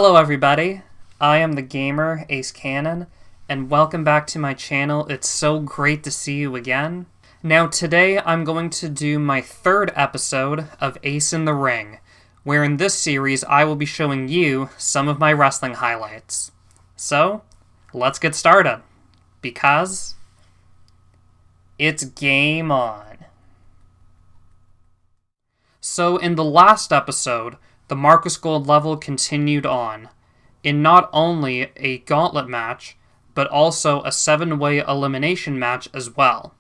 Hello everybody, I am the gamer Ace Cannon, and welcome back to my channel. It's so great to see you again. Now today I'm going to do my third episode of Ace in the Ring, where in this series I will be showing you some of my wrestling highlights. So, let's get started, because it's game on. So in the last episode, the Marcus Gold level continued on, in not only a gauntlet match, but also a 7-way elimination match as well.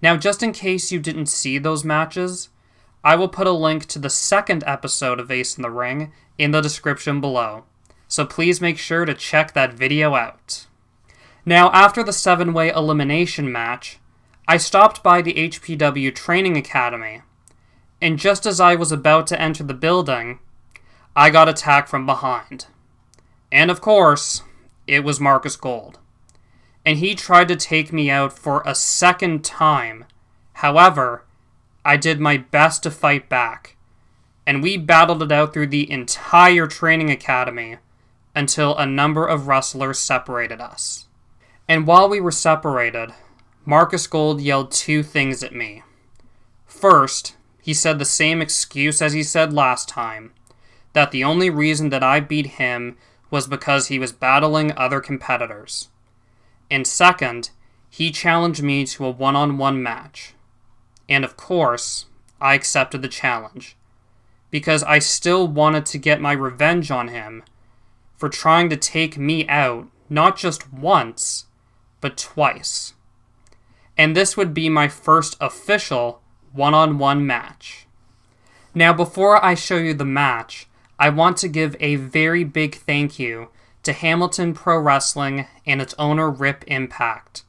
Now, just in case you didn't see those matches, I will put a link to the second episode of Ace in the Ring in the description below, so please make sure to check that video out. Now, after the 7-way elimination match, I stopped by the HPW Training Academy, and just as I was about to enter the building, I got attacked from behind. And of course, it was Marcus Gold. And he tried to take me out for a second time. However, I did my best to fight back. And we battled it out through the entire training academy until a number of wrestlers separated us. And while we were separated, Marcus Gold yelled two things at me. First, he said the same excuse as he said last time, that the only reason that I beat him was because he was battling other competitors. And second, he challenged me to a one-on-one match. And of course, I accepted the challenge, because I still wanted to get my revenge on him for trying to take me out not just once, but twice. And this would be my first official one-on-one match. Now, before I show you the match, I want to give a very big thank you to Hamilton Pro Wrestling and its owner Rip Impact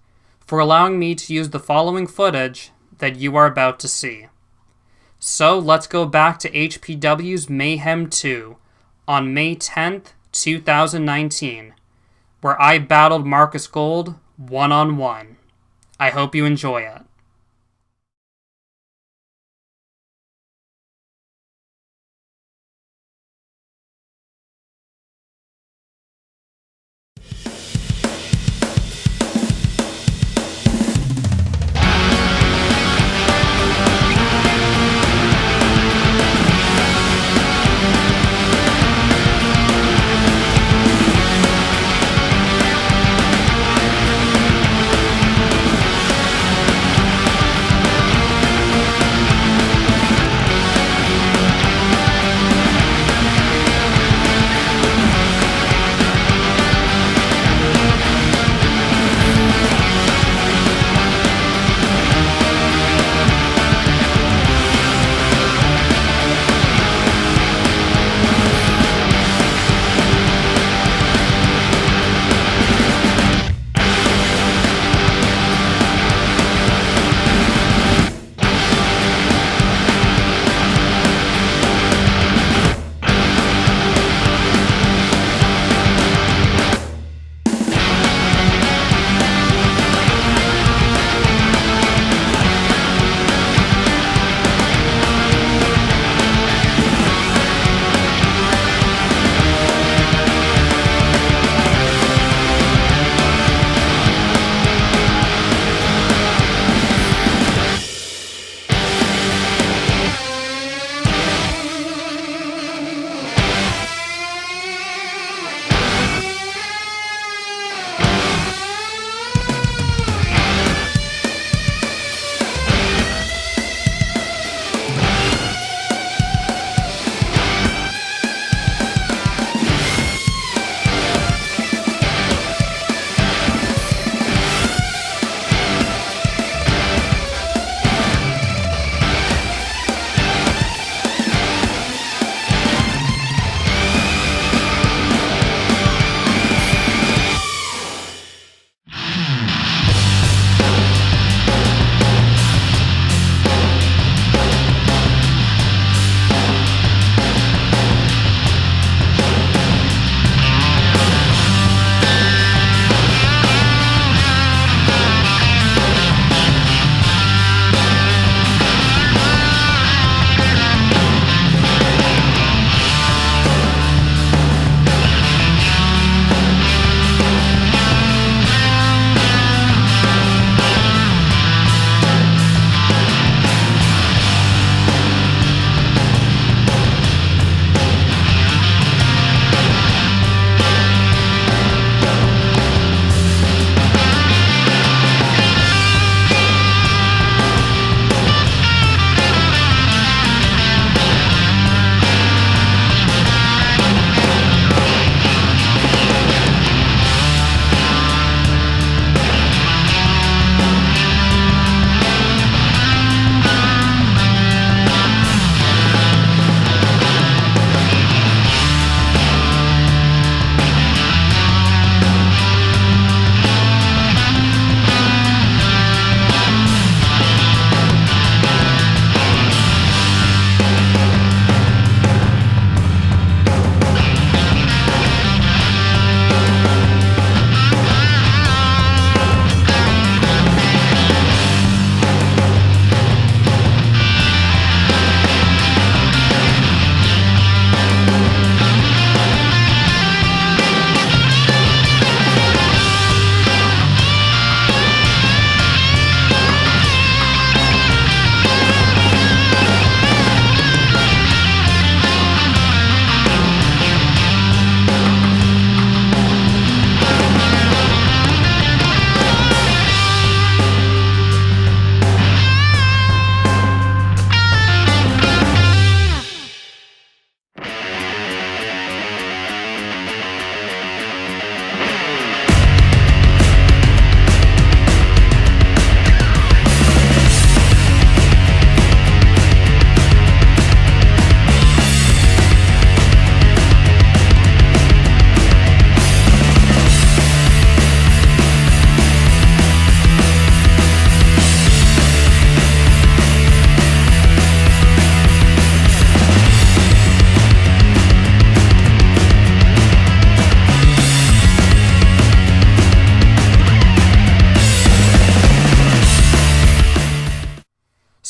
for allowing me to use the following footage that you are about to see. So let's go back to HPW's Mayhem 2 on May 10th, 2019, where I battled Marcus Gold one-on-one. I hope you enjoy it.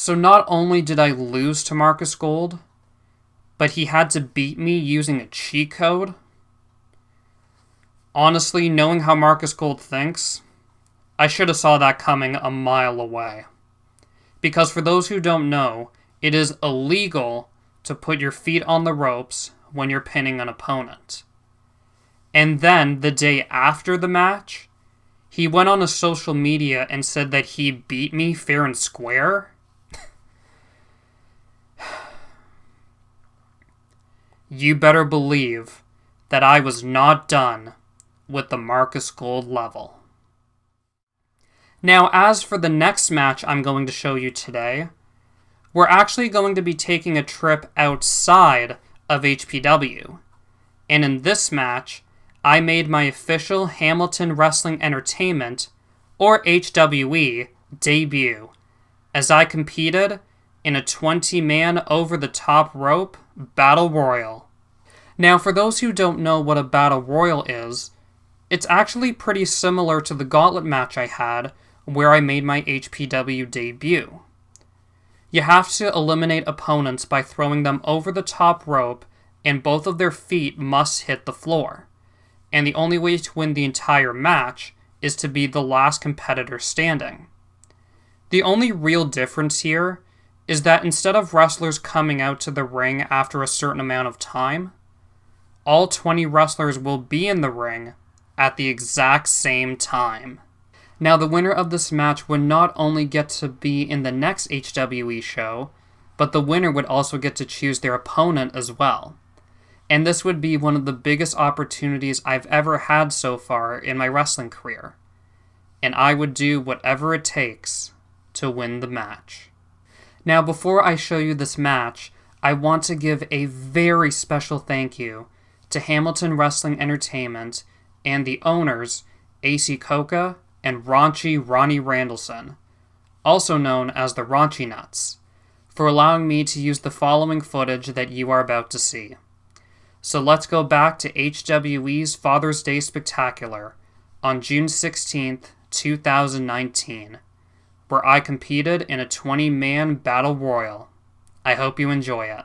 So not only did I lose to Marcus Gold, but he had to beat me using a cheat code? Honestly, knowing how Marcus Gold thinks, I should have saw that coming a mile away. Because for those who don't know, it is illegal to put your feet on the ropes when you're pinning an opponent. And then, the day after the match, he went on his social media and said that he beat me fair and square? You better believe that I was not done with the Marcus Gold level. Now, as for the next match I'm going to show you today, we're actually going to be taking a trip outside of HPW. And in this match, I made my official Hamilton Wrestling Entertainment, or HWE, debut, as I competed in a 20-man over-the-top rope Battle Royal. Now, for those who don't know what a Battle Royal is, it's actually pretty similar to the gauntlet match I had, where I made my HPW debut. You have to eliminate opponents by throwing them over the top rope, and both of their feet must hit the floor. And the only way to win the entire match is to be the last competitor standing. The only real difference here is that instead of wrestlers coming out to the ring after a certain amount of time, all 20 wrestlers will be in the ring at the exact same time. Now, the winner of this match would not only get to be in the next HWE show, but the winner would also get to choose their opponent as well. And this would be one of the biggest opportunities I've ever had so far in my wrestling career. And I would do whatever it takes to win the match. Now, before I show you this match, I want to give a very special thank you to Hamilton Wrestling Entertainment and the owners, AC Coca and Raunchy Ronnie Randallson, also known as the Raunchy Nuts, for allowing me to use the following footage that you are about to see. So let's go back to HWE's Father's Day Spectacular on June 16th, 2019, where I competed in a 20-man Battle Royal. I hope you enjoy it.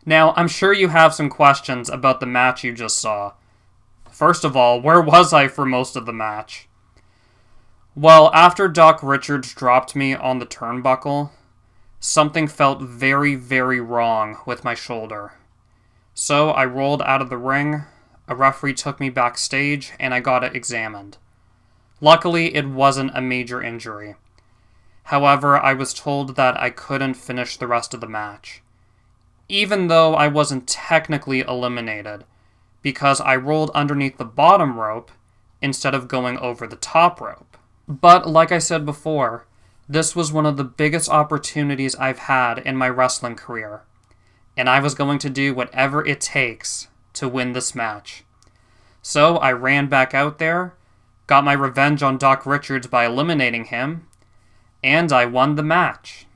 Now, I'm sure you have some questions about the match you just saw. First of all, where was I for most of the match? Well, after Doc Richards dropped me on the turnbuckle, something felt very, very wrong with my shoulder. So I rolled out of the ring, a referee took me backstage, and I got it examined. Luckily, it wasn't a major injury. However, I was told that I couldn't finish the rest of the match, even though I wasn't technically eliminated, because I rolled underneath the bottom rope instead of going over the top rope. But like I said before, this was one of the biggest opportunities I've had in my wrestling career, and I was going to do whatever it takes to win this match. So I ran back out there, got my revenge on Doc Richards by eliminating him, and I won the match.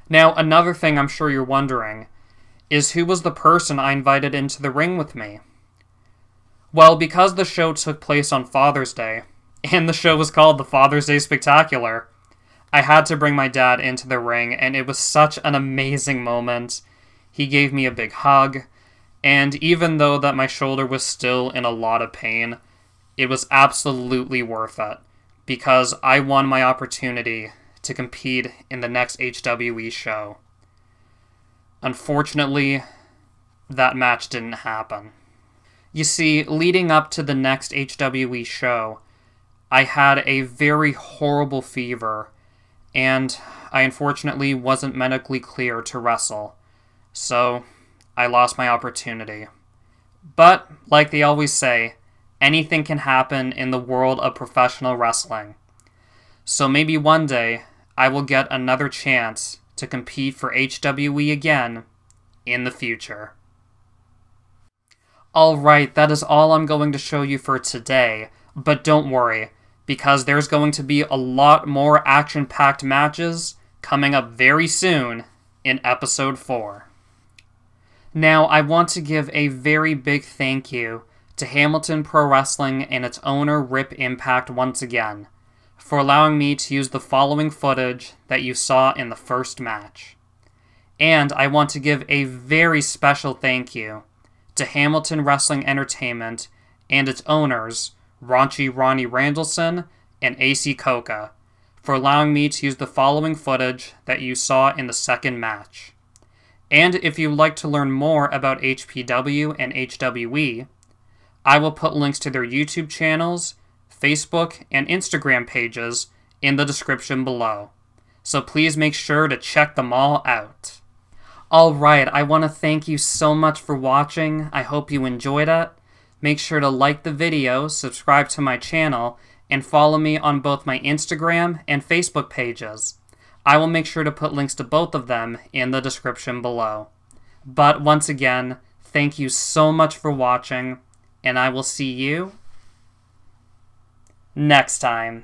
Now, another thing I'm sure you're wondering is who was the person I invited into the ring with me? Well, because the show took place on Father's Day, and the show was called the Father's Day Spectacular, I had to bring my dad into the ring, and it was such an amazing moment. He gave me a big hug, and even though that my shoulder was still in a lot of pain, it was absolutely worth it, because I won my opportunity to compete in the next HWE show. Unfortunately, that match didn't happen. You see, leading up to the next HWE show, I had a very horrible fever, and I unfortunately wasn't medically clear to wrestle, so I lost my opportunity. But, like they always say, anything can happen in the world of professional wrestling. So maybe one day, I will get another chance to compete for HWE again in the future. Alright, that is all I'm going to show you for today, but don't worry, because there's going to be a lot more action-packed matches coming up very soon in Episode 4. Now, I want to give a very big thank you to Hamilton Pro Wrestling and its owner, Rip Impact, once again, for allowing me to use the following footage that you saw in the first match. And I want to give a very special thank you to Hamilton Wrestling Entertainment and its owners, Raunchy Ronnie Randallson and AC Coca, for allowing me to use the following footage that you saw in the second match. And if you'd like to learn more about HPW and HWE, I will put links to their YouTube channels, Facebook, and Instagram pages in the description below. So please make sure to check them all out. Alright, I want to thank you so much for watching. I hope you enjoyed it. Make sure to like the video, subscribe to my channel, and follow me on both my Instagram and Facebook pages. I will make sure to put links to both of them in the description below. But once again, thank you so much for watching, and I will see you next time.